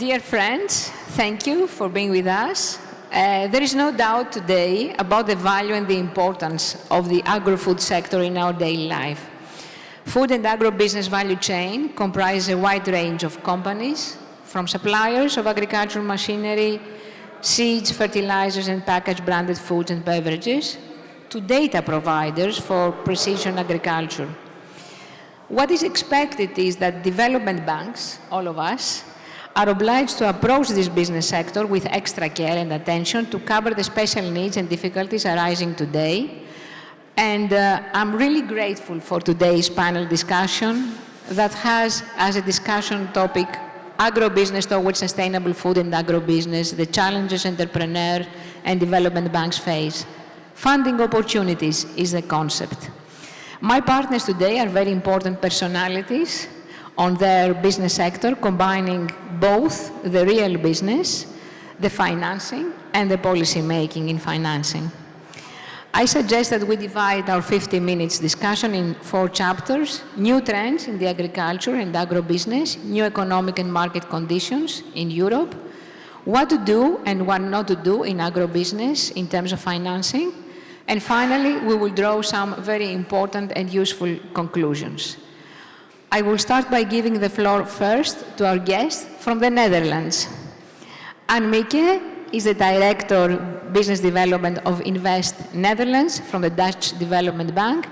Dear friends, thank you for being with us. There is no doubt today about the value and the importance of the agro-food sector in our daily life. Food and agro-business value chain comprise a wide range of companies, from suppliers of agricultural machinery, seeds, fertilizers, and packaged branded foods and beverages, to data providers for precision agriculture. What is expected is that development banks, all of us, are obliged to approach this business sector with extra care and attention to cover the special needs and difficulties arising today. And I'm really grateful for today's panel discussion that has as a discussion topic agro-business towards sustainable food and agro-business, the challenges entrepreneurs and development banks face. Funding opportunities is the concept. My partners today are very important personalities on their business sector, combining both the real business, the financing, and the policy making in financing. I suggest that we divide our 50 minutes discussion in 4 chapters: new trends in the agriculture and agro-business, new economic and market conditions in Europe, what to do and what not to do in agro-business in terms of financing, and finally, we will draw some very important and useful conclusions. I will start by giving the floor first to our guest from the Netherlands. Mieke is the Director of Business Development of Invest Netherlands from the Dutch Development Bank,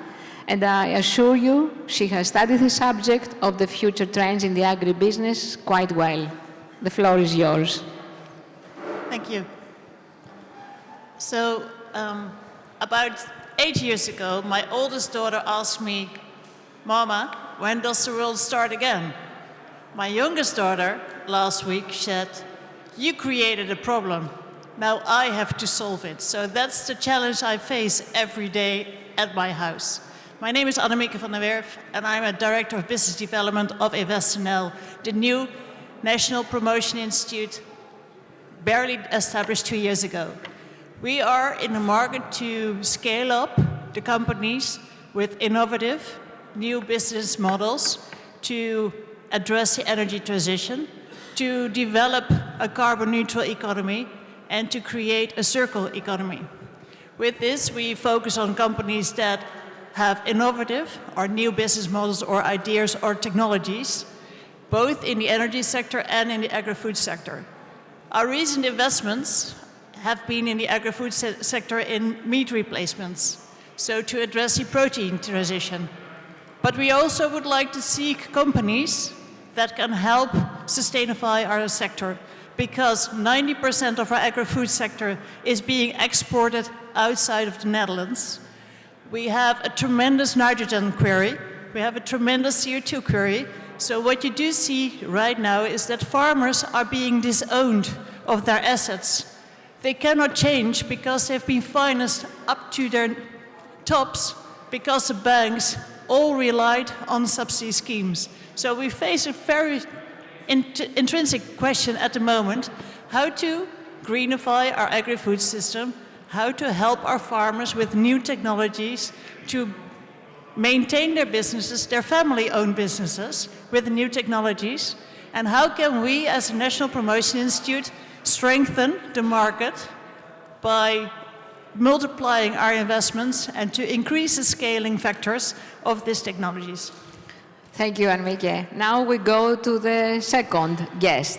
and I assure you she has studied the subject of the future trends in the agribusiness quite well. The floor is yours. Thank you. So, about 8 years ago, my oldest daughter asked me, "Mama, when does the world start again?" My youngest daughter last week said, "You created a problem. Now I have to solve it." So that's the challenge I face every day at my house. My name is Mieke van der Werf, and I'm a Director of Business Development of InvestNL, the new National Promotion Institute, barely established 2 years ago. We are in the market to scale up the companies with innovative new business models to address the energy transition, to develop a carbon neutral economy, and to create a circular economy. With this, we focus on companies that have innovative or new business models or ideas or technologies, both in the energy sector and in the agri-food sector. Our recent investments have been in the agri-food sector in meat replacements, so to address the protein transition. But we also would like to seek companies that can help sustainify our sector, because 90% of our agri-food sector is being exported outside of the Netherlands. We have a tremendous nitrogen query, we have a tremendous CO2 query, so what you do see right now is that farmers are being disowned of their assets. They cannot change because they've been financed up to their tops because the banks all relied on subsidy schemes. So we face a very intrinsic question at the moment, how to greenify our agri-food system, how to help our farmers with new technologies to maintain their businesses, their family-owned businesses with new technologies, and how can we as a National Promotion Institute strengthen the market by multiplying our investments and to increase the scaling factors of these technologies. Thank you, Mieke. Now we go to the second guest.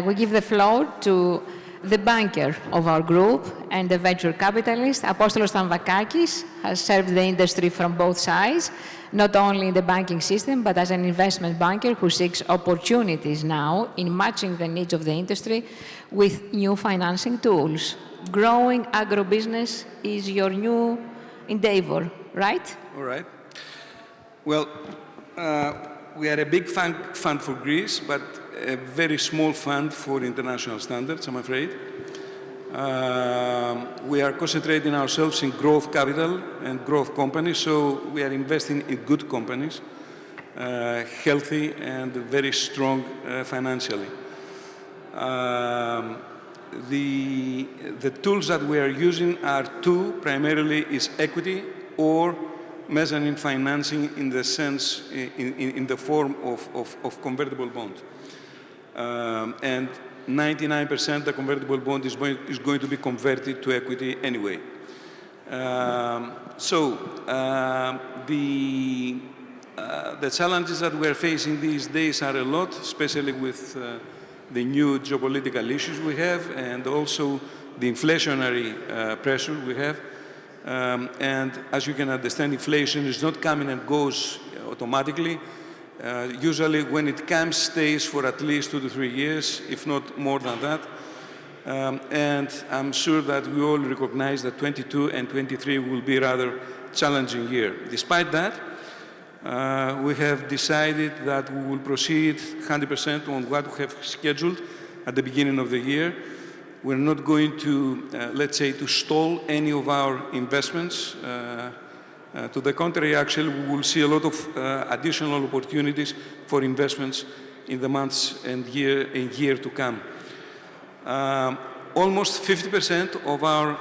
We give the floor to the banker of our group and the venture capitalist. Apostolos TAMVAKAKIS has served the industry from both sides, not only in the banking system, but as an investment banker who seeks opportunities now in matching the needs of the industry with new financing tools. Growing agro-business is your new endeavor, right? All right. Well, we are a big fund for Greece, but a very small fund for international standards, I'm afraid. We are concentrating ourselves in growth capital and growth companies, so we are investing in good companies, healthy and very strong financially. The tools that we are using are two, primarily is equity or mezzanine financing in the sense, in the form of convertible bonds. And 99% the convertible bond is going to be converted to equity anyway. The challenges that we're facing these days are a lot, especially with the new geopolitical issues we have and also the inflationary pressure we have. And as you can understand, inflation is not coming and goes automatically. Usually when it comes, stays for at least 2 to 3 years, if not more than that. And I'm sure that we all recognize that 22 and 23 will be a rather challenging year. Despite that, we have decided that we will proceed 100% on what we have scheduled at the beginning of the year. We're not going to, let's say, to stall any of our investments. To the contrary, actually, we will see a lot of additional opportunities for investments in the months and year to come. Almost 50% of our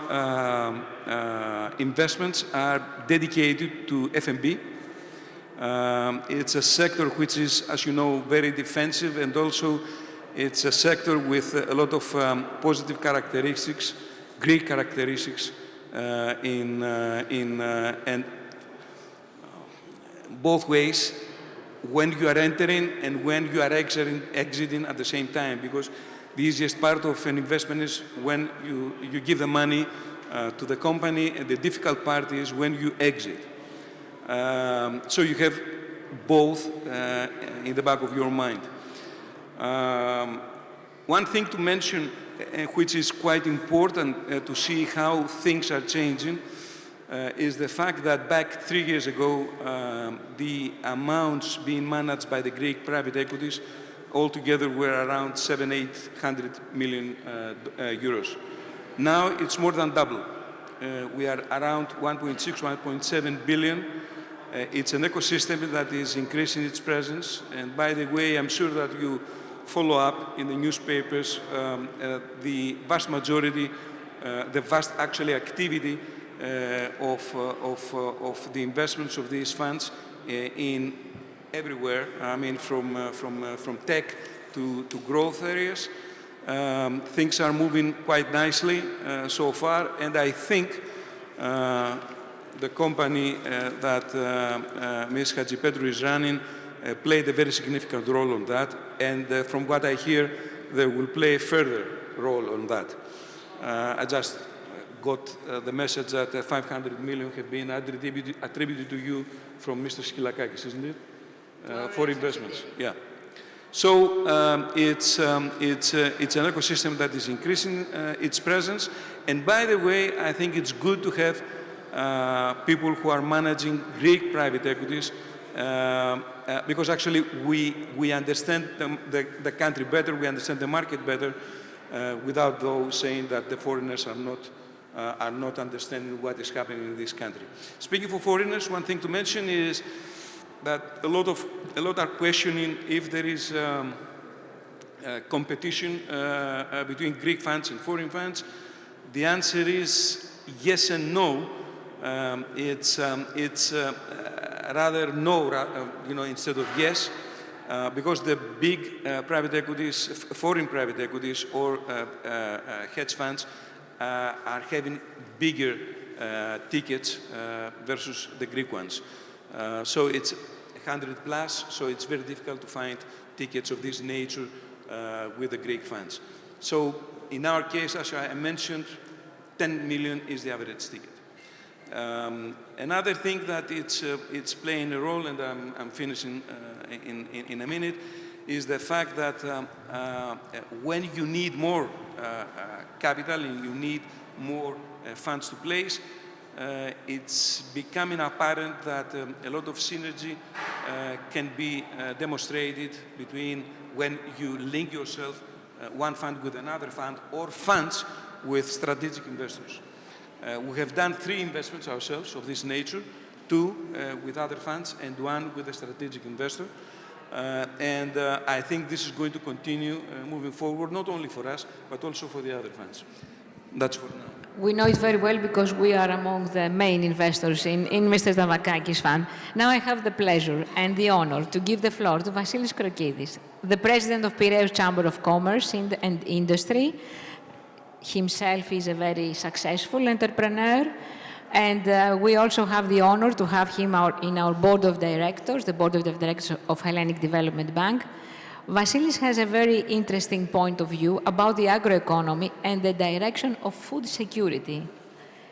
investments are dedicated to F&B. It's a sector which is, as you know, very defensive, and also it's a sector with a lot of positive characteristics, Greek characteristics, and both ways, when you are entering and when you are exiting at the same time, because the easiest part of an investment is when you give the money to the company, and the difficult part is when you exit. So you have both in the back of your mind. One thing to mention, which is quite important to see how things are changing, is the fact that back 3 years ago, the amounts being managed by the Greek private equities altogether were around 700-800 million euros. Now it's more than double. We are around 1.6-1.7 billion. It's an ecosystem that is increasing its presence. And by the way, I'm sure that you follow up in the newspapers the vast majority, the vast actually activity of the investments of these funds in everywhere. I mean, from tech to growth areas. Things are moving quite nicely so far, and I think the company that Ms. CHATZIPETROU is running played a very significant role on that, and from what I hear, they will play a further role on that. I just got the message that 500 million have been attributed to you from Mr. Skylakakis, isn't it? For investments, yeah. So it's an ecosystem that is increasing its presence. And by the way, I think it's good to have people who are managing Greek private equities because actually we understand the country better, we understand the market better, without those saying that the foreigners are not understanding what is happening in this country. Speaking for foreigners, one thing to mention is that a lot are questioning if there is competition between Greek funds and foreign funds. The answer is yes and no. It's rather no, instead of yes, because the big private equities, foreign private equities or hedge funds are having bigger tickets versus the Greek ones. So it's 100 plus, so it's very difficult to find tickets of this nature with the Greek funds. So in our case, as I mentioned, 10 million is the average ticket. Another thing that it's playing a role, and I'm finishing in a minute, is the fact that when you need more capital and you need more funds to place, it's becoming apparent that a lot of synergy can be demonstrated between when you link yourself, one fund with another fund, or funds with strategic investors. We have done 3 investments ourselves of this nature, 2 with other funds and 1 with a strategic investor. And I think this is going to continue moving forward, not only for us, but also for the other funds. That's for now. We know it very well because we are among the main investors in Mr. TAMVAKAKIS fund. Now I have the pleasure and the honor to give the floor to Vasilis KORKIDIS, the president of Piraeus Chamber of Commerce and Industry. Himself is a very successful entrepreneur, and we also have the honor to have him in our board of directors, the board of directors of Hellenic Development Bank. Vasilis has a very interesting point of view about the agroeconomy and the direction of food security.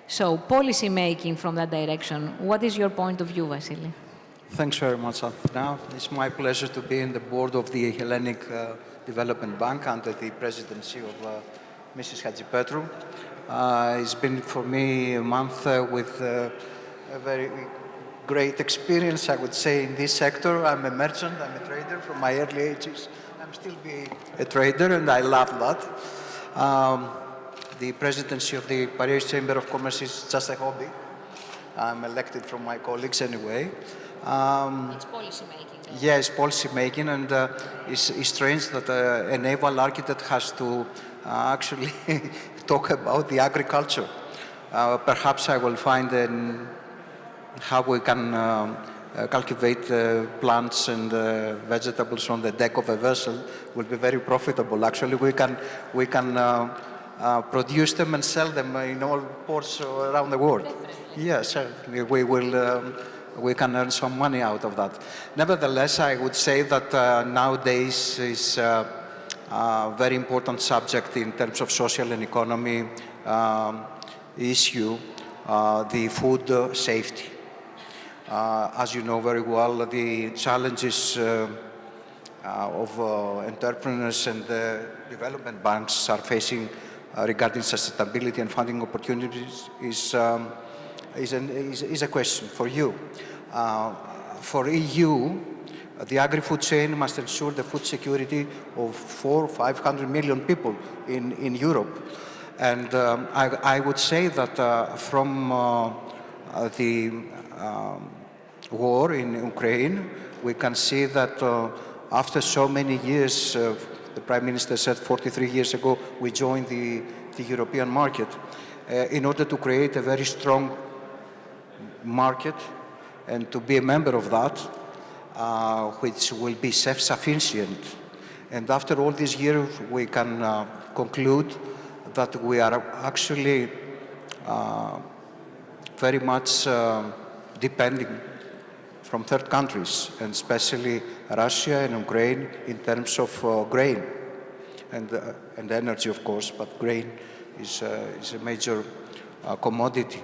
So, policy making from that direction, what is your point of view, Vasilis? Thanks very much, Athina. It's my pleasure to be in the board of the Hellenic Development Bank under the presidency of Mrs. CHATZIPETROU. It's been for me a month with a very great experience, I would say, in this sector. I'm a merchant, I'm a trader from my early ages. I'm still be a trader, and I love that. The presidency of the Piraeus Chamber of Commerce is just a hobby. I'm elected from my colleagues anyway. It's policy making. Yes, policy making, and it's strange that a naval architect has to actually talk about the agriculture. Perhaps I will find how we can cultivate plants and vegetables on the deck of a vessel will be very profitable. Actually, we can produce them and sell them in all ports around the world. Yes, certainly we can earn some money out of that. Nevertheless, I would say that nowadays is a very important subject in terms of social and economy issue, the food safety. As you know very well, the challenges of entrepreneurs and development banks are facing regarding sustainability and funding opportunities is a question for you. For EU, the agri-food chain must ensure the food security of 400 or 500 million people in Europe. And I would say that from the war in Ukraine, we can see that after so many years, the Prime Minister said 43 years ago, we joined the European market in order to create a very strong market and to be a member of that, which will be self-sufficient. And after all these years, we can conclude that we are actually very much depending from third countries, and especially Russia and Ukraine in terms of grain and energy, of course, but grain is a major commodity.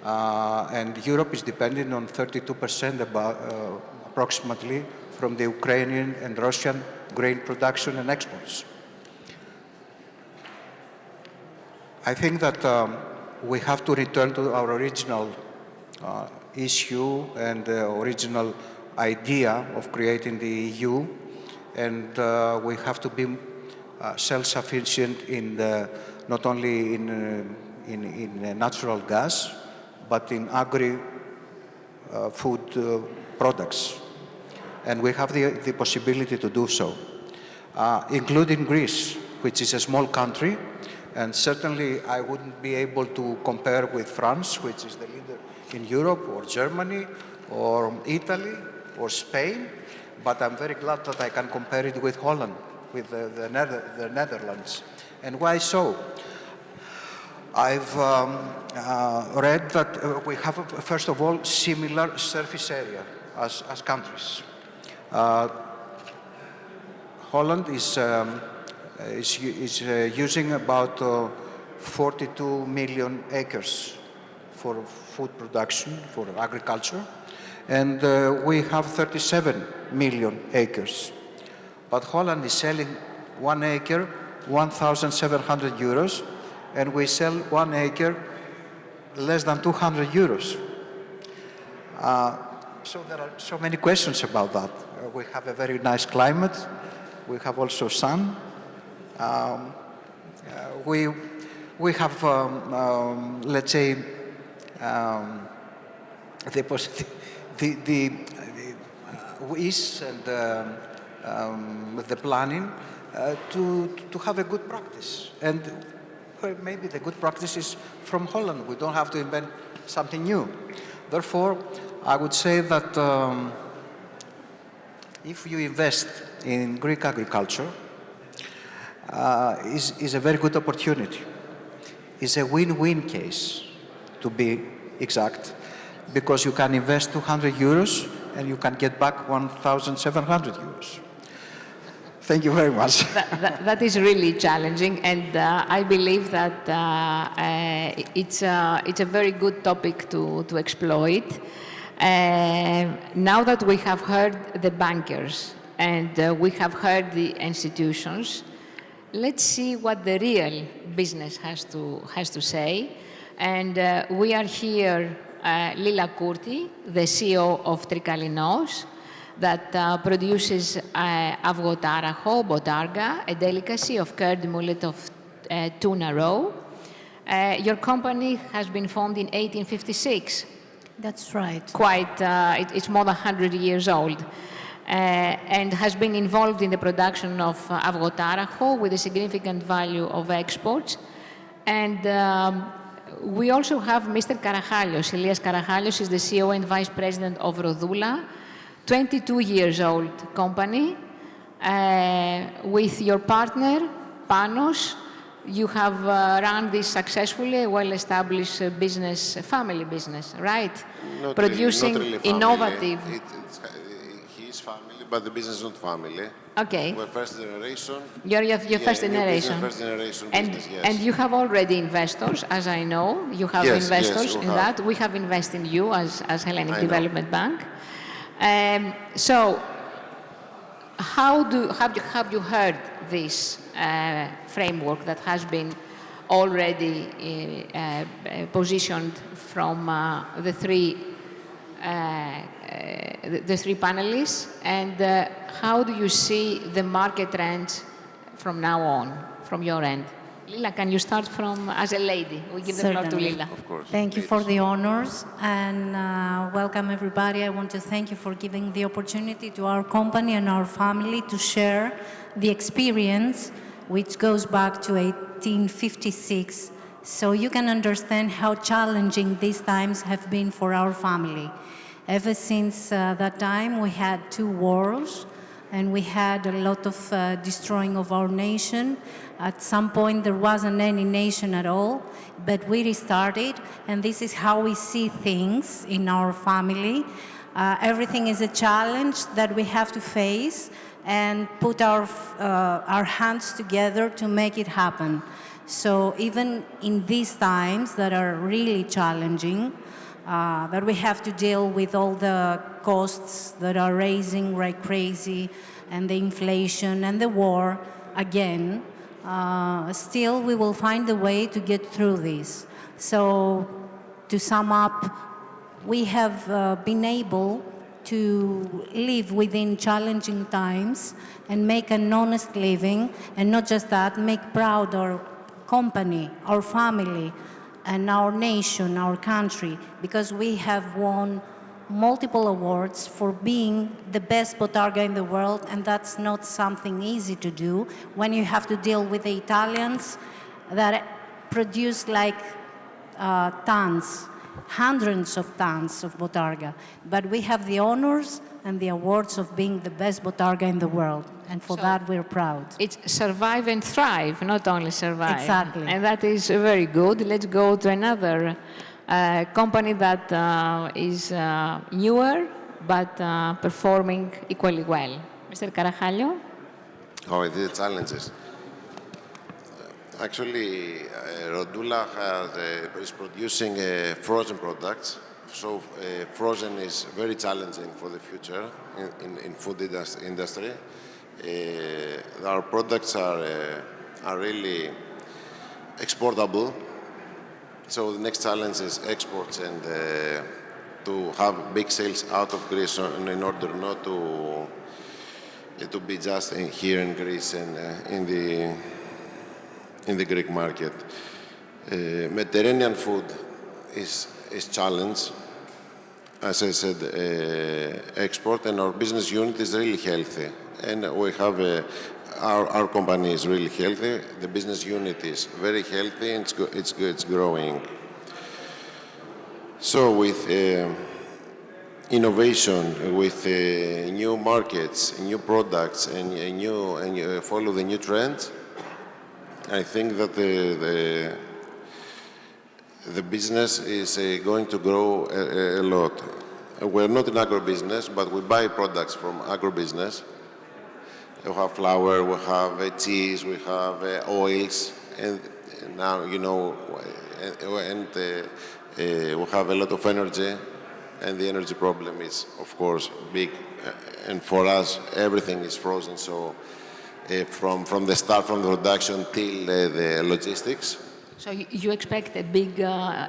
And Europe is dependent on 32% approximately from the Ukrainian and Russian grain production and exports. I think that we have to return to our original issue and the original idea of creating the EU, and we have to be self-sufficient in not only in natural gas, but in agri-food products. And we have the possibility to do so, including Greece, which is a small country, and certainly I wouldn't be able to compare with France, which is the leader in Europe, or Germany, or Italy, or Spain, but I'm very glad that I can compare it with Holland, with the Netherlands. And why so? I've read that we have, first of all, similar surface area as countries. Holland is using about 42 million acres for food production, for agriculture, and we have 37 million acres. But Holland is selling 1 acre, 1,700 euros, and we sell 1 acre less than 200 euros. So there are so many questions about that. We have a very nice climate. We have also sun. We have, let's say, the wish and the planning to have a good practice. And Well, maybe the good practice is from Holland. We don't have to invent something new. Therefore, I would say that if you invest in Greek agriculture, is a very good opportunity. It's a win-win case, to be exact, because you can invest 200 euros and you can get back 1,700 euros. Thank you very much. That is really challenging, and I believe that it's a very good topic to exploit. Now that we have heard the bankers and we have heard the institutions, let's see what the real business has to say. And we are here, Lila KOURTI, the CEO of Trikalinos, that produces avgotaracho, botarga, a delicacy of curd mullet of tuna roe. Your company has been formed in 1856. That's right. Quite, it's more than 100 years old. And has been involved in the production of avgotaracho with a significant value of exports. And we also have Mr. Karachalios. Ilias Karachalios is the CEO and Vice President of Roudoula, 22 years old company. With your partner, Panos, you have run this successfully, a well-established business, family business, right? Producing not really family. innovative. He's family, but the business is not family. Okay. We're first generation. You're first generation. First generation And, business, yes. and you have already investors, as I know. You have Yes, investors yes, in that. We have invested in you as Hellenic I know. Development Bank. So, have you heard this framework that has been already positioned from the three panelists, and how do you see the market trends from now on, from your end? Lila, can you start from as a lady? We give the floor to Certainly. Lila. Of course. Thank you please. for the honors and welcome everybody. I want to thank you for giving the opportunity to our company and our family to share the experience which goes back to 1856, so you can understand how challenging these times have been for our family. Ever since that time, we had 2 wars, and we had a lot of destroying of our nation. At some point, there wasn't any nation at all, but we restarted, and this is how we see things in our family. Everything is a challenge that we have to face and put our hands together to make it happen. So even in these times that are really challenging, that we have to deal with all the costs that are rising like crazy, and the inflation and the war again, still we will find a way to get through this. So to sum up, we have been able to live within challenging times and make an honest living, and not just that, make proud our company, our family, and our nation, our country, because we have won multiple awards for being the best botarga in the world, and that's not something easy to do when you have to deal with the Italians that produce like tons, hundreds of tons of botarga. But we have the honors and the awards of being the best botarga in the world, and for that we're proud. It's survive and thrive, not only survive. Exactly. And that is very good. Let's go to another company that is newer, but performing equally well. Mr. Karachalio? How are the challenges? Actually, Roudoula is producing frozen products. So frozen is very challenging for the future in food industry. Our products are really exportable. So the next challenge is exports and to have big sales out of Greece in order not to be just here in Greece and in the Greek market. Mediterranean food is challenge. As I said, export, and our business unit is really healthy. And we have our company is really healthy. The business unit is very healthy and it's growing. So with innovation, with new markets, new products, and you follow the new trends, I think that the business is going to grow a lot. We're not in agro-business, but we buy products from agro-business. We have flour, we have cheese, we have oils, and now, you know, we have a lot of energy, and the energy problem is, of course, big. And for us, everything is frozen, so from the start, from the production till the logistics. So you expect a big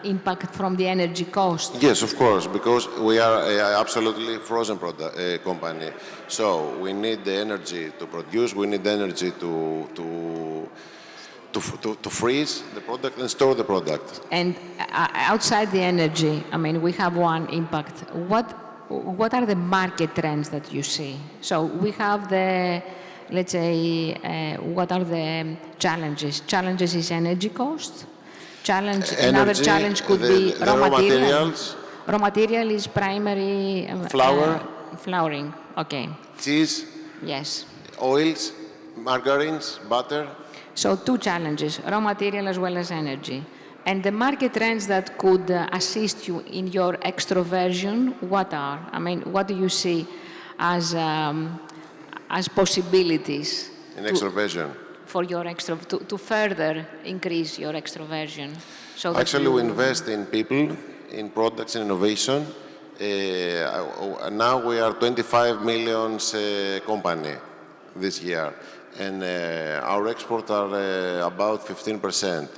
impact from the energy cost? Yes, of course, because we are absolutely frozen company. So we need the energy to produce, we need energy to freeze the product and store the product. And outside the energy, I mean, we have one impact. What are the market trends that you see? So we have the, let's say, what are the challenges? Challenges is energy cost. Another challenge could be raw materials. Raw material is primary flour. Flouring, okay. Cheese. Yes. Oils, margarines, butter. So two challenges, raw material as well as energy. And the market trends that could assist you in your extroversion, what are? I mean, what do you see as possibilities? In extroversion. For your to further increase your extroversion. So actually, we invest in people, in products and innovation. Now we are 25 million company this year, and our exports are about 15%. Okay.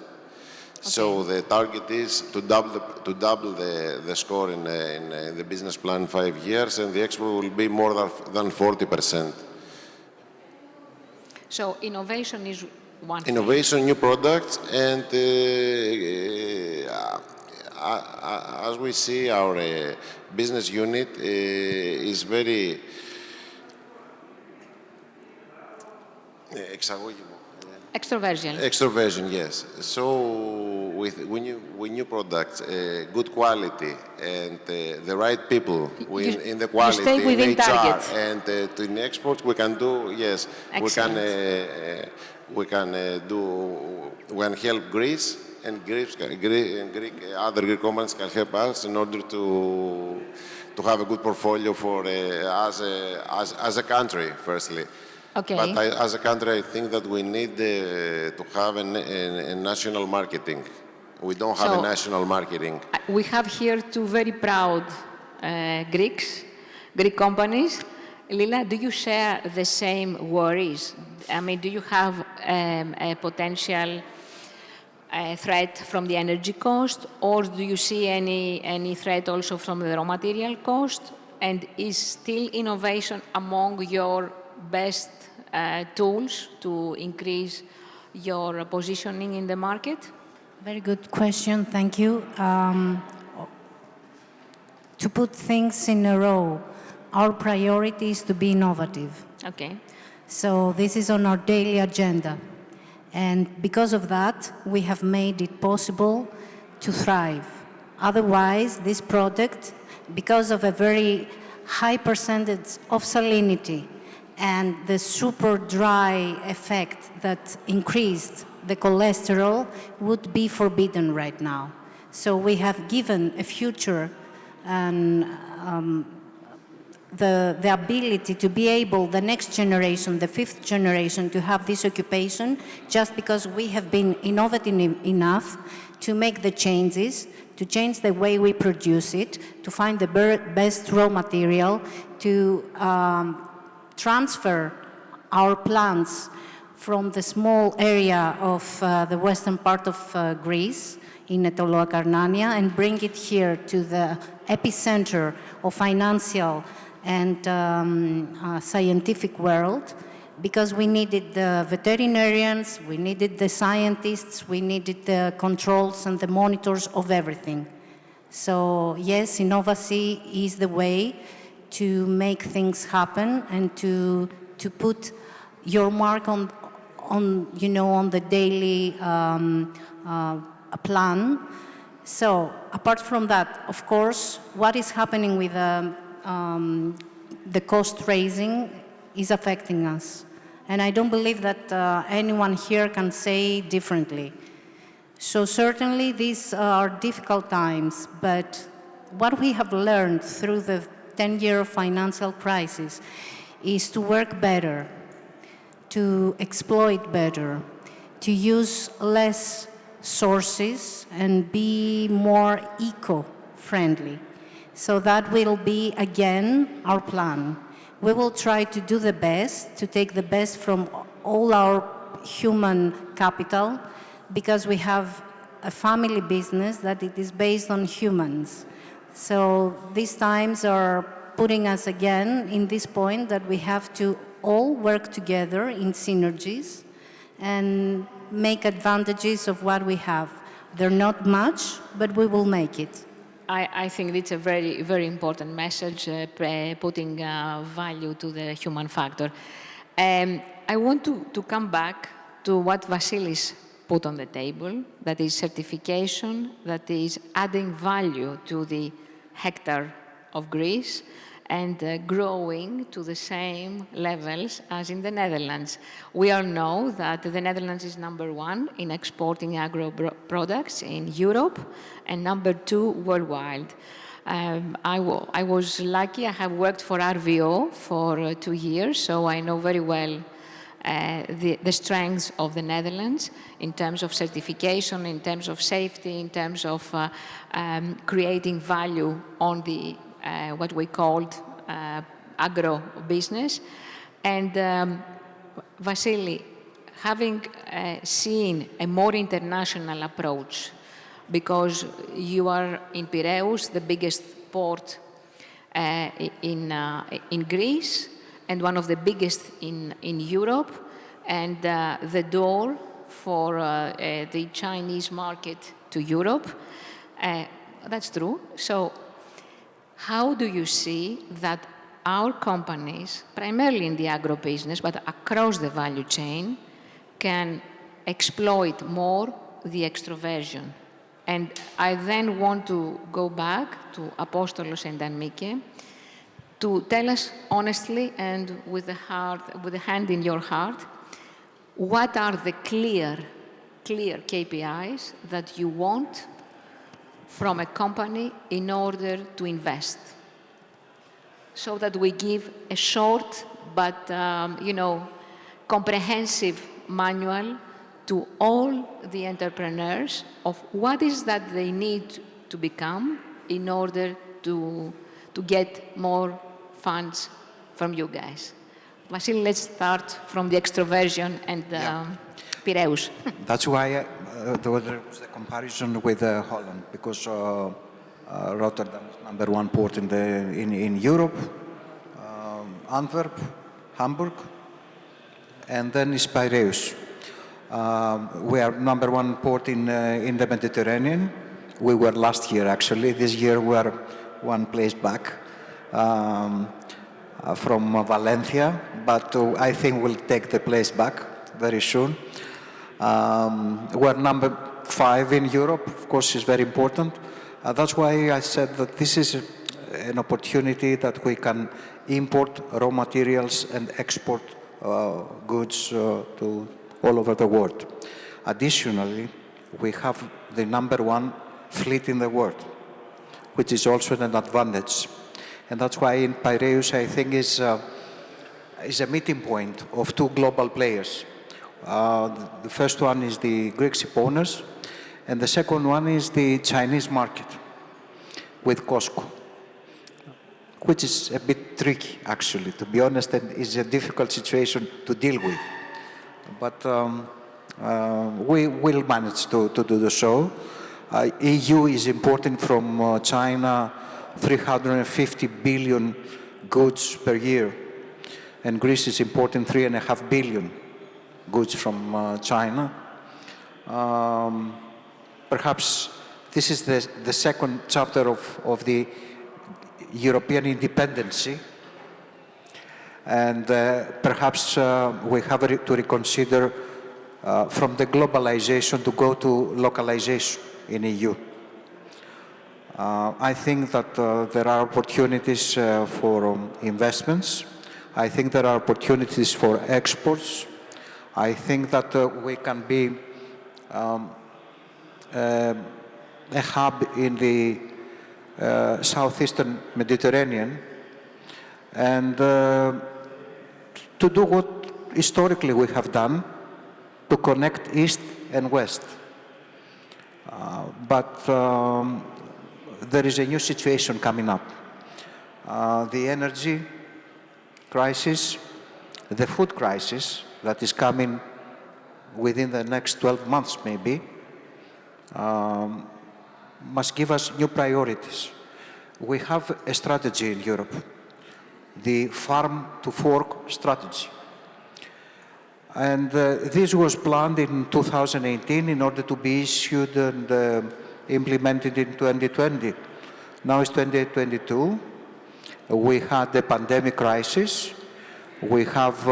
So the target is to double the score in the business plan 5 years, and the export will be more than 40%. So innovation is one thing. Innovation, new products, and as we see, our business unit is very extroversion. Extroversion, yes. So with new products, good quality, and the right people in the quality, stay within in HR, target. and in exports we can do, yes, excellent. we can help Greece, and other Greek companies can help us in order to have a good portfolio for as a country, firstly. Okay. But as a country, I think that we need to have a national marketing. We don't have a national marketing. We have here two very proud Greek companies. Lila, do you share the same worries? I mean, do you have a potential threat from the energy cost, or do you see any threat also from the raw material cost? And is still innovation among your best tools to increase your positioning in the market? Very good question, thank you. To put things in a row, our priority is to be innovative. Okay. So this is on our daily agenda. And because of that, we have made it possible to thrive. Otherwise, this product, because of a very high percentage of salinity and the super dry effect that increased the cholesterol, would be forbidden right now. So we have given a future and the ability to be able, the next generation, the fifth generation, to have this occupation, just because we have been innovative enough to make the changes, to change the way we produce it, to find the best raw material, to transfer our plants from the small area of the western part of Greece, in Etoloakarnania, and bring it here to the epicenter of financial and scientific world, because we needed the veterinarians, we needed the scientists, we needed the controls and the monitors of everything. So yes, innovacy is the way to make things happen and to put your mark on the daily plan. So apart from that, of course, what is happening with the cost raising is affecting us. And I don't believe that anyone here can say differently. So certainly these are difficult times, but what we have learned through the 10-year financial crisis is to work better, to exploit better, to use less sources and be more eco-friendly. So that will be, again, our plan. We will try to do the best, to take the best from all our human capital, because we have a family business that it is based on humans. So these times are putting us again in this point that we have to all work together in synergies and make advantages of what we have. They're not much, but we will make it. I think it's a very, very important message, putting value to the human factor. I want to come back to what Vasilis put on the table, that is certification, that is adding value to the hectare of Greece and growing to the same levels as in the Netherlands. We all know that the Netherlands is #1 in exporting agro products in Europe and #2 worldwide. I was lucky, I have worked for RVO for 2 years, so I know very well the strengths of the Netherlands in terms of certification, in terms of safety, in terms of creating value on the what we called agro business. And Vasili, having seen a more international approach, because you are in Piraeus, the biggest port in Greece, and one of the biggest in Europe, and the door for the Chinese market to Europe. That's true. So how do you see that our companies, primarily in the agro business, but across the value chain, can exploit more the extroversion? And I then want to go back to Apostolos and Mieke to tell us honestly and with the hand in your heart, what are the clear KPIs that you want from a company in order to invest, so that we give a short but comprehensive manual to all the entrepreneurs of what is that they need to become in order to get more funds from you guys. Vasili, let's start from the extroversion and Piraeus. That's why there was the comparison with Holland, because Rotterdam is #1 port in Europe, Antwerp, Hamburg, and then is Piraeus. We are #1 port in the Mediterranean. We were last year, actually. This year we are one place back from Valencia, but I think we'll take the place back very soon. We're #5 in Europe, of course, is very important. That's why I said that this is an opportunity that we can import raw materials and export goods to all over the world. Additionally, we have the #1 fleet in the world, which is also an advantage. And that's why in Piraeus, I think, is a meeting point of two global players. The first one is the Greek ship owners, and the second one is the Chinese market with Costco, which is a bit tricky, actually, to be honest, and is a difficult situation to deal with. But we will manage to do so. EU is importing from China 350 billion goods per year, and Greece is importing 3.5 billion goods from China. Perhaps this is the second chapter of the European independence. And perhaps we have to reconsider from the globalization to go to localization in EU. I think that there are opportunities for investments. I think there are opportunities for exports. I think that we can be a hub in the southeastern Mediterranean, and to do what historically we have done, to connect East and West. But there is a new situation coming up. The energy crisis, the food crisis that is coming within the next 12 months maybe, must give us new priorities. We have a strategy in Europe, the farm-to-fork strategy. And this was planned in 2018 in order to be issued and implemented in 2020. Now it's 2022. We had the pandemic crisis. We have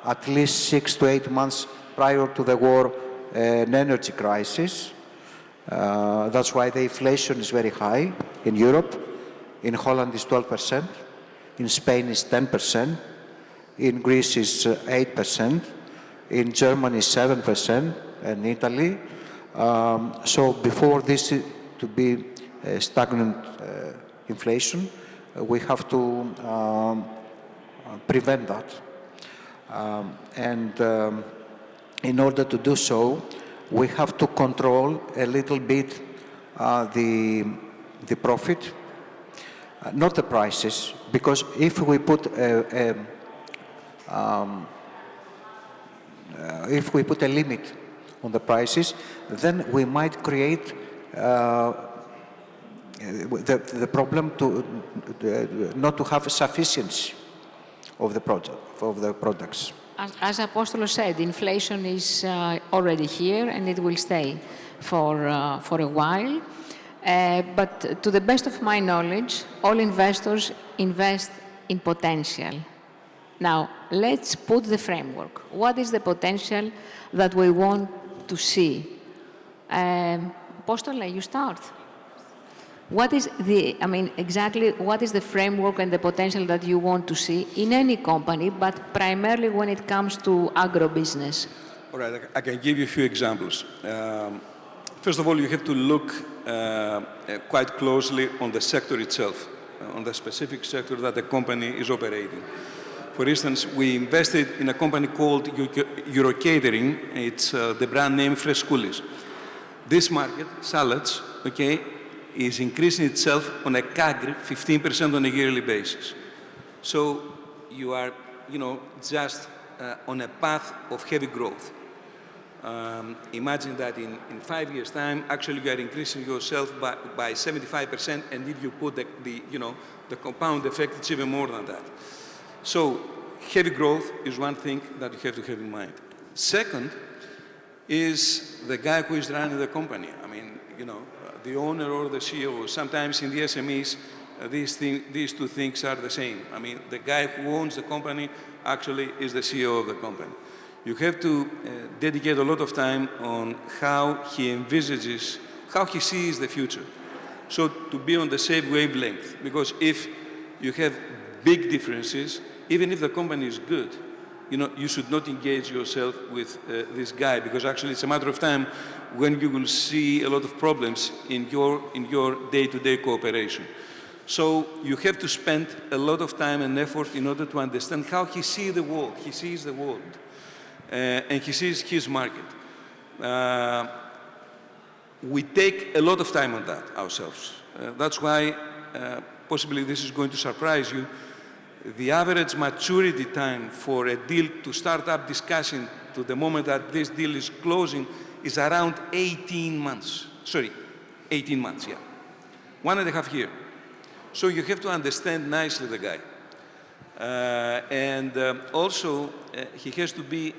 at least 6 to 8 months prior to the war an energy crisis. That's why the inflation is very high in Europe. In Holland it's 12%. In Spain it's 10%. In Greece it's 8%. In Germany 7%. And Italy. So before this to be stagnant inflation, we have to prevent that. In order to do so, we have to control a little bit the profit, not the prices, because if we put a limit on the prices, then we might create the problem to not to have sufficiency of the products. As Apostolos said, inflation is already here and it will stay for a while. But to the best of my knowledge, all investors invest in potential. Now, let's put the framework. What is the potential that we want to see? Apostolos, you start. What is exactly what is the framework and the potential that you want to see in any company, but primarily when it comes to agro-business? All right, I can give you a few examples. First of all, you have to look quite closely on the sector itself, on the specific sector that the company is operating. For instance, we invested in a company called Eurocatering. It's the brand name Freskulis. This market, salads, okay, is increasing itself on a CAGR 15% on a yearly basis. So you are, just on a path of heavy growth. Imagine that in 5 years' time, actually you are increasing yourself by 75%, and if you put the compound effect, it's even more than that. So heavy growth is one thing that you have to have in mind. Second is the guy who is running the company. The owner or the CEO. Sometimes in the SMEs, these two things are the same. The guy who owns the company actually is the CEO of the company. You have to dedicate a lot of time on how he envisages, how he sees the future. So to be on the same wavelength, because if you have big differences, even if the company is good, you should not engage yourself with this guy, because actually it's a matter of time when you will see a lot of problems in your day-to-day cooperation. So you have to spend a lot of time and effort in order to understand how he sees the world. He sees the world, and he sees his market. We take a lot of time on that ourselves. That's why, possibly this is going to surprise you, the average maturity time for a deal to start up discussion to the moment that this deal is closing is around 18 months. Sorry, 18 months, yeah. 1.5 years. So you have to understand nicely the guy. Also, he has to be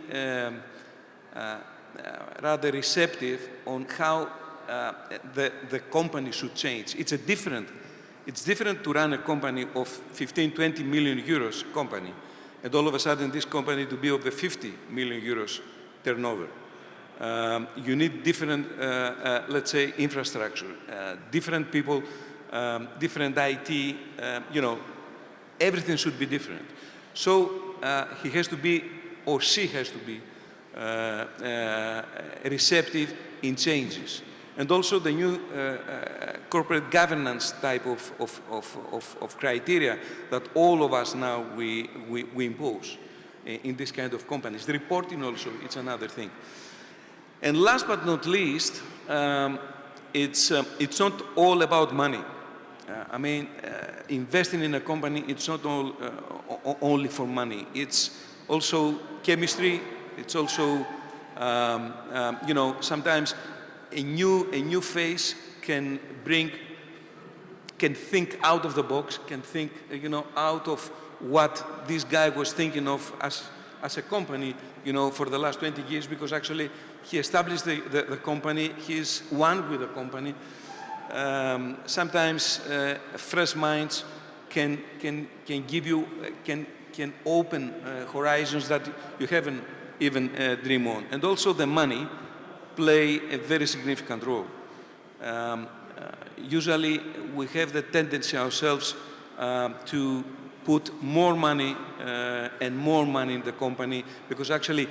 rather receptive on how the company should change. It's different to run a company of 15, 20 million euros company and all of a sudden this company to be of the 50 million euros turnover. You need different, let's say, infrastructure, different people, different IT, you know, everything should be different. So he has to be, or she has to be, receptive in changes. And also the new corporate governance type of criteria that all of us now we impose in this kind of companies. The reporting also, it's another thing. And last but not least, it's not all about money. I mean, investing in a company, it's not all, only for money. It's also chemistry. It's also, you know, sometimes a new face can think out of the box, can think, you know, out of what this guy was thinking of as a company, you know, for the last 20 years, because actually he established the company, he's one with the company. Sometimes fresh minds can give you, can open horizons that you haven't even dreamed on. And also the money play a very significant role. Usually we have the tendency ourselves to put more money and more money in the company, because actually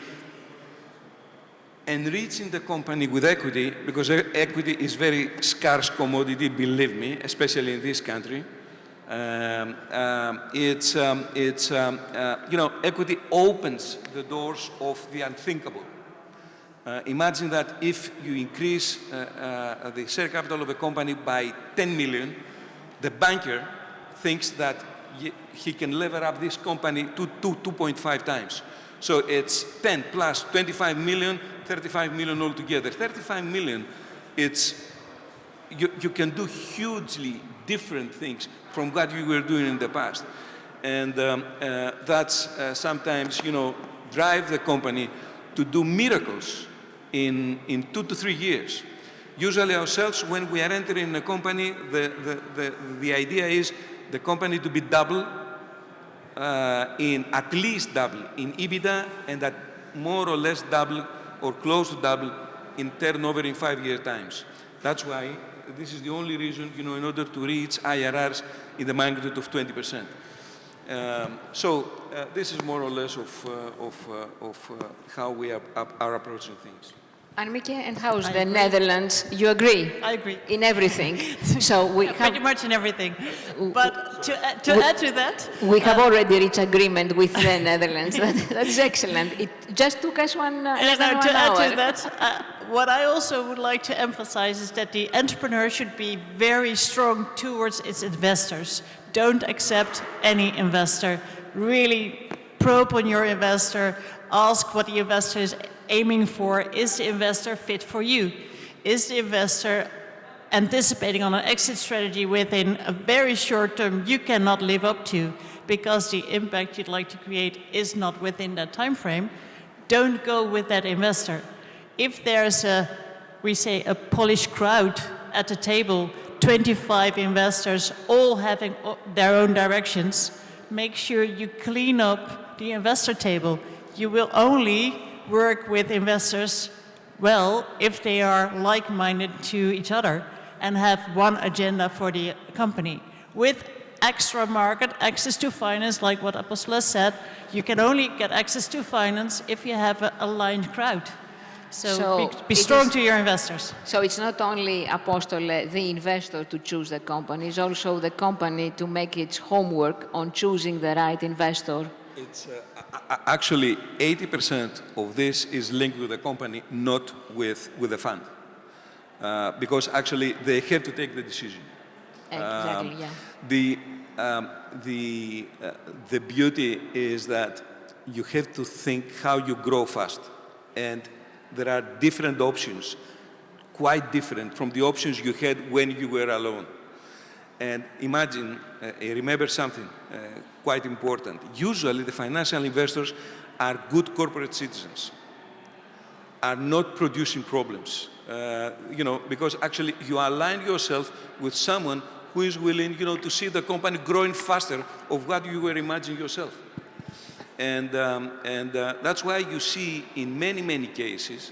enriching the company with equity, because equity is very scarce commodity, believe me, especially in this country. You know, equity opens the doors of the unthinkable. Imagine that if you increase the share capital of a company by 10 million, the banker thinks that he can lever up this company to 2.5 times. So it's 10 plus 25 million, 35 million altogether. 35 million, it's, you can do hugely different things from what you were doing in the past. And that's sometimes, you know, drive the company to do miracles in 2 to 3 years. Usually ourselves, when we are entering a company, the idea is the company to be double, at least double in EBITDA, and at more or less double or close to double in turnover in 5 year times. That's why this is the only reason, you know, in order to reach IRRs in the magnitude of 20%. This is more or less of how we are approaching things. And Mieke, and how's the Netherlands? You agree? I agree. In everything. So we have Pretty much in everything. But to add to that... We have already reached agreement with the Netherlands. That's excellent. It just took us less than 1 hour. Add to that, what I also would like to emphasize is that the entrepreneur should be very strong towards its investors. Don't accept any investor. Really probe on your investor. Ask what the investor is aiming for. Is the investor fit for you? Is the investor anticipating on an exit strategy within a very short term you cannot live up to because the impact you'd like to create is not within that time frame? Don't go with that investor. If there's we say a Polish crowd at the table, 25 investors all having their own directions, make sure you clean up the investor table. You will only work with investors well if they are like-minded to each other and have one agenda for the company. With extra market access to finance, like what Apostolos said, you can only get access to finance if you have an aligned crowd. So be strong to your investors. So it's not only Apostolos, the investor, to choose the company, it's also the company to make its homework on choosing the right investor. It's actually 80% of this is linked with the company, not with the fund, because actually they have to take the decision. Exactly, yeah. The beauty is that you have to think how you grow fast, and there are different options, quite different from the options you had when you were alone. And imagine, remember something quite important. Usually the financial investors are good corporate citizens, are not producing problems. You know, because actually you align yourself with someone who is willing, you know, to see the company growing faster of what you were imagining yourself. And that's why you see in many, many cases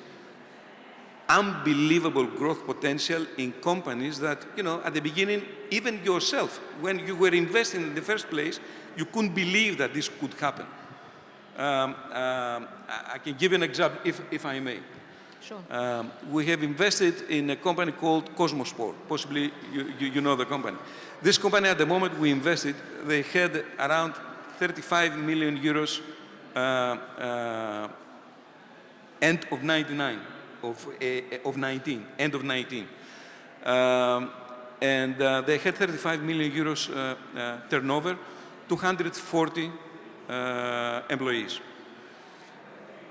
unbelievable growth potential in companies that, you know, at the beginning, even yourself, when you were investing in the first place, you couldn't believe that this could happen. I can give you an example, if I may. Sure. We have invested in a company called Cosmosport. Possibly you know the company. This company, at the moment we invested, they had around 35 million euros end of 19. And they had 35 million euros turnover, 240 employees.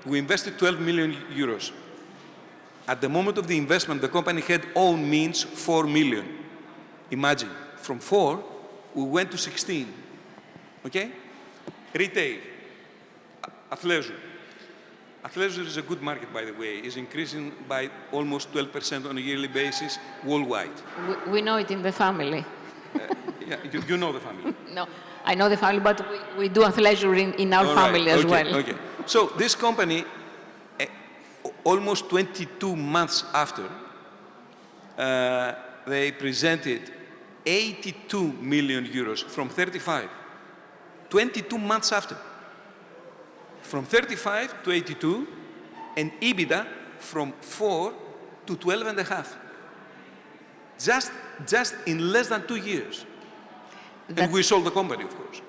We invested 12 million euros. At the moment of the investment, the company had own means 4 million. Imagine, from 4, we went to 16. Okay? Retail, athleisure. Athleisure is a good market, by the way. It's increasing by almost 12% on a yearly basis worldwide. We know it in the family. Yeah, you know the family. No, I know the family, but we do athleisure in our family as well. Okay. So this company, almost 22 months after, they presented 82 million euros from 35. 22 months after. From 35 to 82, and EBITDA from 4 to 12 and a half. Just in less than 2 years. And we sold the company, of course.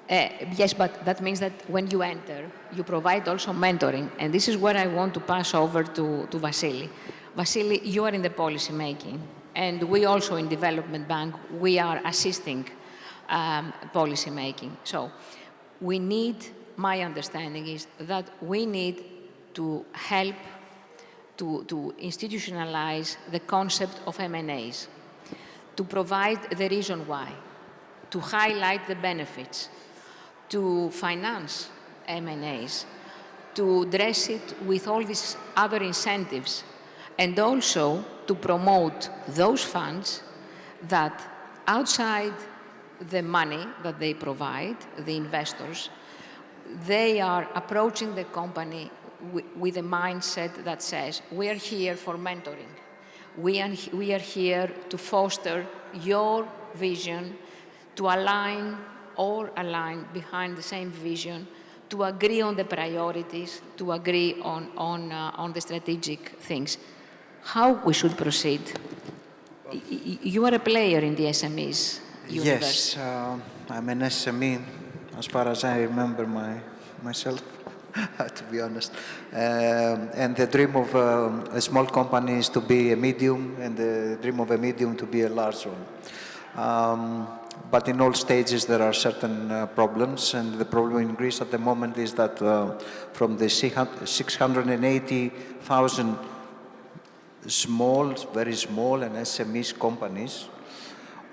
Yes, but that means that when you enter, you provide also mentoring. And this is where I want to pass over to Vasili. Vasili, you are in the policy making. And we also in Development Bank, we are assisting policy making. So we need, my understanding is that we need to help to institutionalize the concept of M&As, to provide the reason why, to highlight the benefits, to finance M&As, to dress it with all these other incentives, and also to promote those funds that outside the money that they provide, the investors, they are approaching the company with a mindset that says, we are here for mentoring. We are here to foster your vision, to align behind the same vision, to agree on the priorities, to agree on the strategic things. How we should proceed? You are a player in the SMEs universe. Yes, I'm an SME, as far as I remember myself, to be honest. And the dream of a small company is to be a medium, and the dream of a medium to be a large one. But in all stages there are certain problems, and the problem in Greece at the moment is that from the 680,000 small, very small and SMEs companies,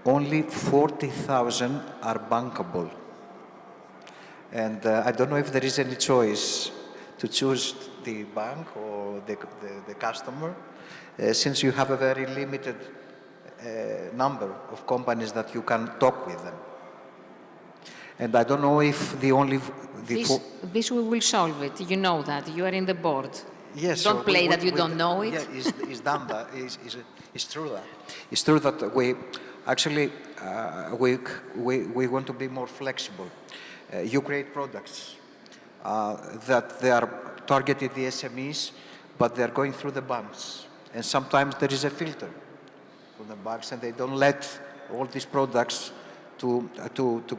only 40,000 are bankable. And I don't know if there is any choice to choose the bank or the customer, since you have a very limited number of companies that you can talk with them. And I don't know if the only... This we will solve it. You know that. You are in the board. Yes. Don't play that you don't know it. Yeah, it's done that. It's true that. It's true that we actually we want to be more flexible. You create products that they are targeted the SMEs, but they are going through the banks. And sometimes there is a filter from the banks, and they don't let all these products to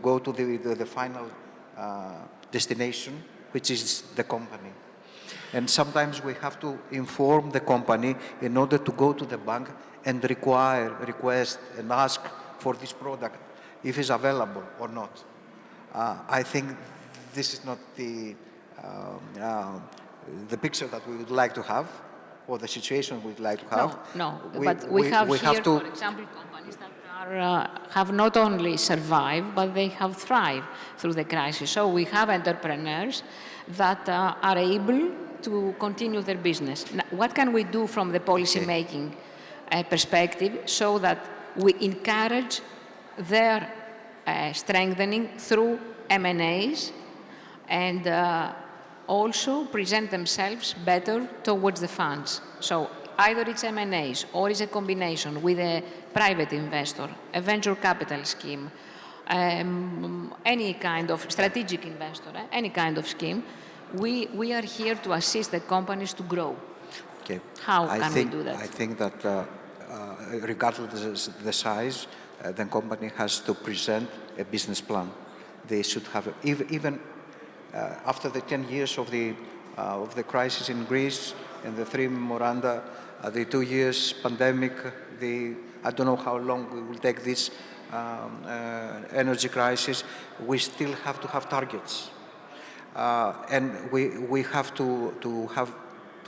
go to the final destination, which is the company. And sometimes we have to inform the company in order to go to the bank and request and ask for this product, if it's available or not. I think this is not the picture that we would like to have, or the situation we'd like to have. No, but we have here, for example, companies that have not only survived, but they have thrived through the crisis. So we have entrepreneurs that are able to continue their business. Now, what can we do from the policy-making perspective so that we encourage their strengthening through M&As, and also present themselves better towards the funds. So either it's M&As or it's a combination with a private investor, a venture capital scheme, any kind of strategic investor, any kind of scheme. We are here to assist the companies to grow. Okay. How can we do that? I think that regardless of the size, the company has to present a business plan. They should have, even after the 10 years of the crisis in Greece and the 3 memoranda, the 2 years pandemic, I don't know how long we will take this energy crisis, we still have to have targets. And we have to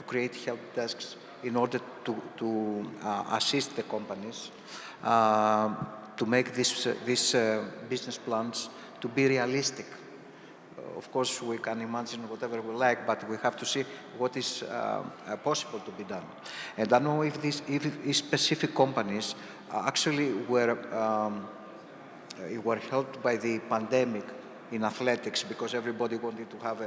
create help desks in order to assist the companies to make these business plans to be realistic. Of course, we can imagine whatever we like, but we have to see what is possible to be done. And I don't know if these specific companies actually were helped by the pandemic in athletics, because everybody wanted to have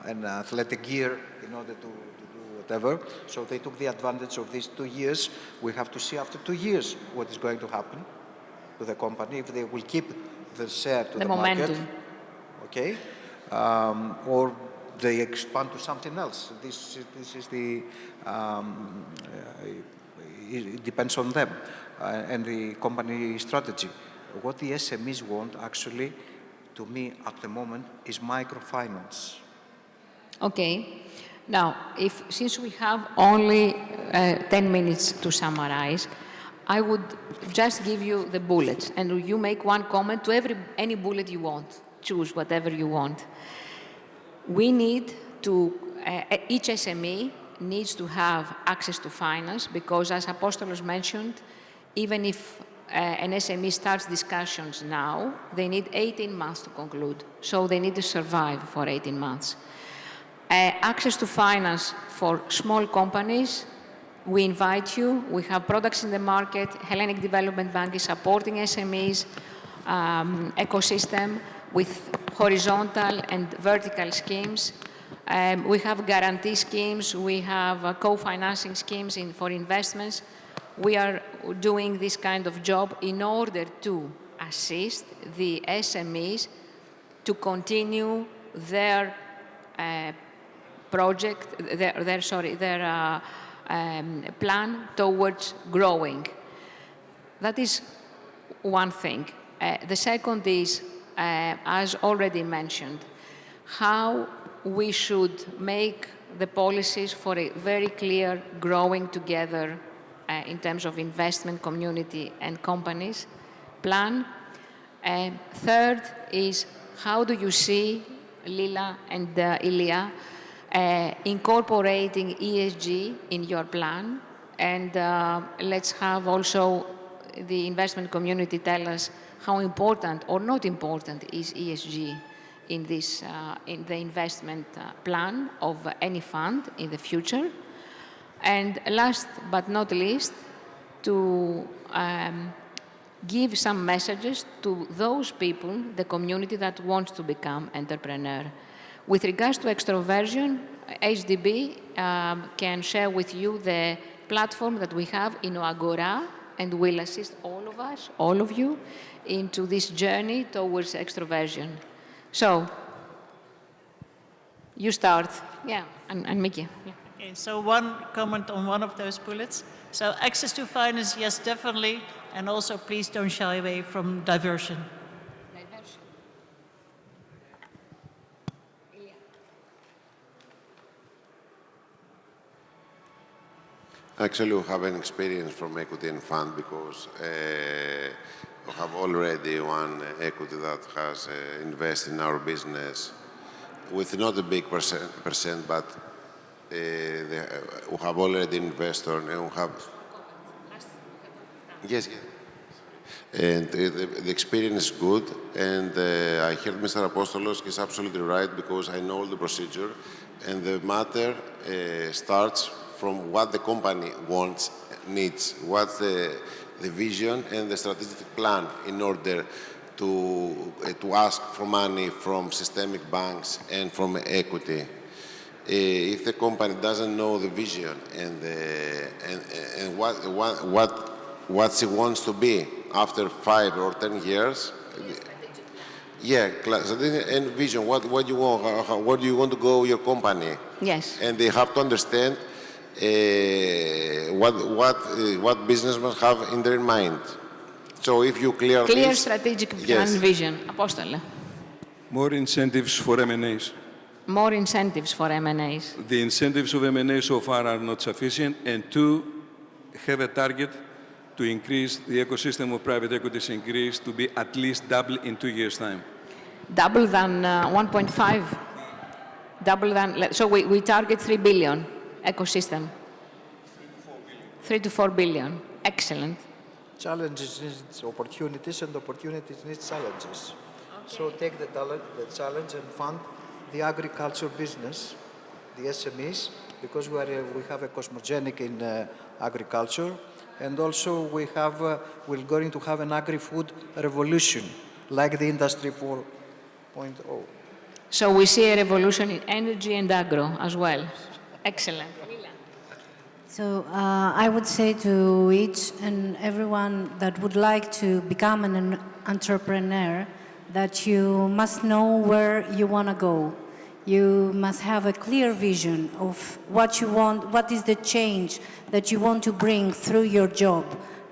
an athletic gear in order to do whatever. So they took the advantage of these 2 years. We have to see after 2 years what is going to happen to the company, if they will keep the share to the momentum. market, okay, or they expand to something else. This is the, it depends on them and the company strategy. What the SMEs want, actually, to me, at the moment, is microfinance. Okay. Now, since we have only 10 minutes to summarize, I would just give you the bullets, and you make one comment to any bullet you want. Choose whatever you want. We need to, each SME needs to have access to finance, because as Apostolos mentioned, even if an SME starts discussions now, they need 18 months to conclude. So they need to survive for 18 months. Access to finance for small companies, we invite you. We have products in the market. Hellenic Development Bank is supporting SMEs ecosystem with horizontal and vertical schemes. We have guarantee schemes. We have co-financing schemes for investments. We are doing this kind of job in order to assist the SMEs to continue their plan towards growing. That is one thing. The second is, as already mentioned, how we should make the policies for a very clear growing together in terms of investment community and companies plan. Third is, how do you see, Lila and Ilias, incorporating ESG in your plan? And let's have also the investment community tell us how important or not important is ESG in this in the investment plan of any fund in the future. And last but not least, to give some messages to those people, the community that wants to become entrepreneur. With regards to extroversion, HDB can share with you the platform that we have in Agora, and will assist all of us, all of you, into this journey towards extroversion. So, you start. Yeah, and Mieke. Yeah. Okay, so one comment on one of those bullets. So access to finance, yes, definitely. And also, please don't shy away from diversion. Actually, we have an experience from equity and fund, because we have already one equity that has invested in our business with not a big percent, but we have already investor and we have. Yes, yes. And the experience is good, and I heard Mr. Apostolos is absolutely right, because I know the procedure, and the matter starts from what the company wants, needs, what's the vision and the strategic plan in order to ask for money from systemic banks and from equity. If the company doesn't know the vision and what she wants to be after 5 or 10 years, and vision. What you want? Where do you want to go your company? Yes. And they have to understand what businessmen have in their mind. So if you clear this, strategic plan yes. vision. Apostole. More incentives for M&As. More incentives for M&As. The incentives of M&A so far are not sufficient, and two, have a target to increase the ecosystem of private equities in Greece to be at least double in 2 years' time. Double than 1.5? Double than, so we target 3 billion ecosystem. 3 to 4 billion. Excellent. Challenges need opportunities, and opportunities need challenges. Okay. So take the challenge and fund the agriculture business, the SMEs, because we have a cosmogenic in agriculture, and also we're going to have an agri-food revolution, like the Industry 4.0. So we see a revolution in energy and agro as well. Excellent. So I would say to each and everyone that would like to become an entrepreneur that you must know where you want to go. You must have a clear vision of what you want, what is the change that you want to bring through your job,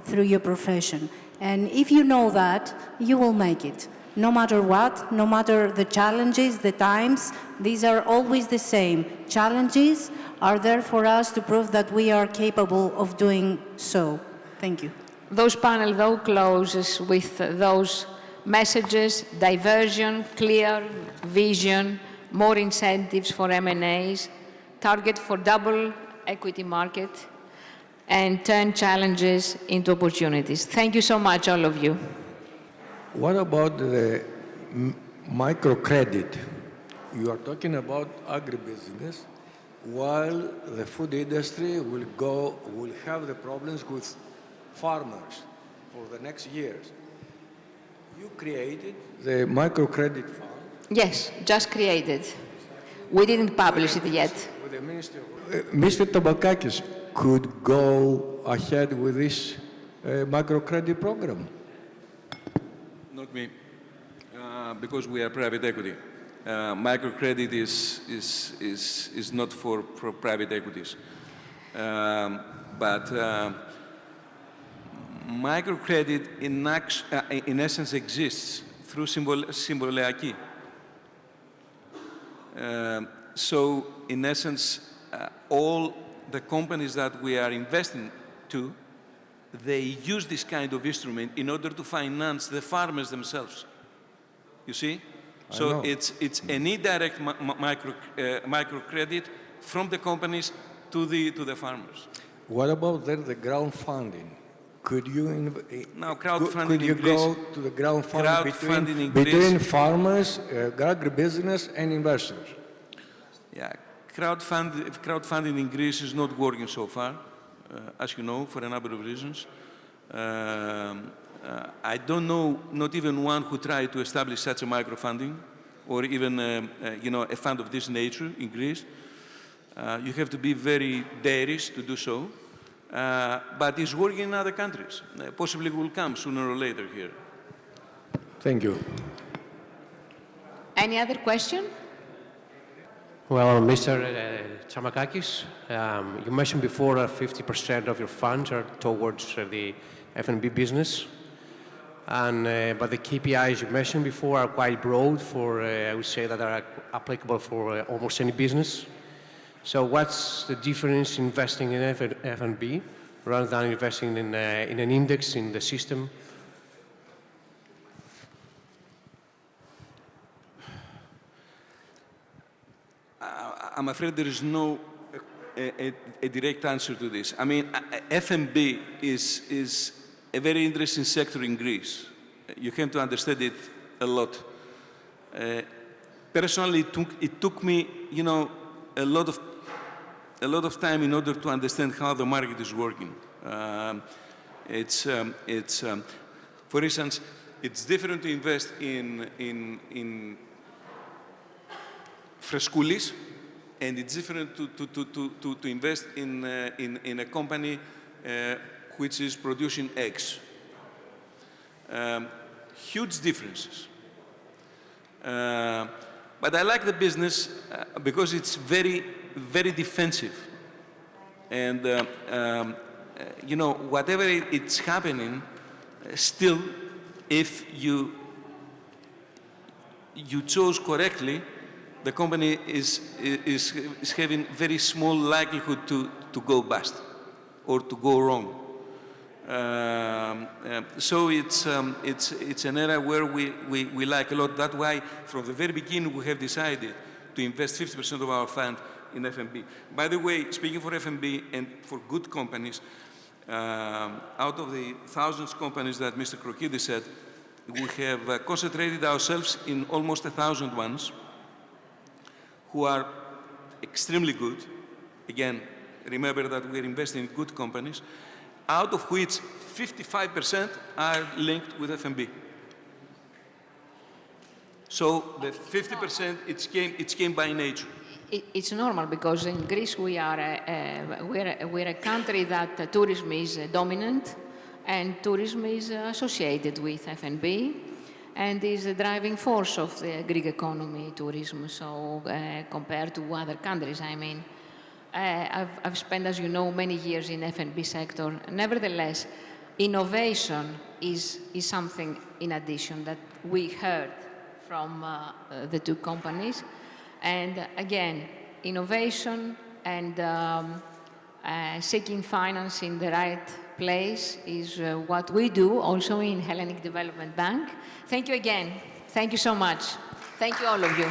through your profession. And if you know that, you will make it. No matter what, no matter the challenges, the times, these are always the same. Challenges are there for us to prove that we are capable of doing so. Thank you. Those panel, though, closes with those messages: diversion, clear vision, more incentives for M&As, target for double equity market, and turn challenges into opportunities. Thank you so much, all of you. What about the microcredit? You are talking about agribusiness, while the food industry will have the problems with farmers for the next years. You created the microcredit fund. Yes, just created. We didn't publish it yet. With the Ministry of... Mr. TAMVAKAKIS could go ahead with this microcredit program. Not me, because we are private equity. Microcredit is not for private equities. But microcredit in essence exists through Symboliaki. So in essence, all the companies that we are investing to, they use this kind of instrument in order to finance the farmers themselves. You see? So it's an indirect microcredit from the companies to the farmers. What about then the ground funding? Could you crowdfunding go to the ground funding between farmers, agribusiness, and investors? Yeah, crowdfunding in Greece is not working so far, as you know, for a number of reasons. I don't know, not even one who tried to establish such a microfunding, or even a fund of this nature in Greece. You have to be very daring to do so. But it's working in other countries. Possibly will come sooner or later here. Thank you. Any other question? Well, Mr. TAMVAKAKIS, you mentioned before that 50% of your funds are towards the F&B business. But the KPIs you mentioned before are quite broad for, I would say, that are applicable for almost any business. So what's the difference in investing in F&B rather than investing in an index in the system? I'm afraid there is no a direct answer to this. I mean, F&B is a very interesting sector in Greece. You have to understand it a lot. Personally, it took me, a lot of time in order to understand how the market is working. For instance, It's different to invest in frescoulis, and it's different to invest in a company which is producing eggs. Huge differences. But I like the business because it's very, very defensive. And, you know, whatever it's happening, still, if you chose correctly, the company is having very small likelihood to go bust or to go wrong. So it's an area where we like a lot. That's why from the very beginning we have decided to invest 50% of our fund in F&B. By the way, speaking for F&B and for good companies, out of the thousands of companies that Mr. Korkidis said, we have concentrated ourselves in almost 1,000 ones who are extremely good. Again, remember that we're investing in good companies, out of which 55% are linked with F&B. So the 50%, it came by nature. It's normal because in Greece we're a country that tourism is dominant, and tourism is associated with F&B, and is a driving force of the Greek economy, tourism. So compared to other countries, I mean, I've spent, as you know, many years in F&B sector. Nevertheless, innovation is something in addition that we heard from the two companies. And again, innovation and seeking finance in the right place is what we do also in Hellenic Development Bank. Thank you again. Thank you so much. Thank you, all of you.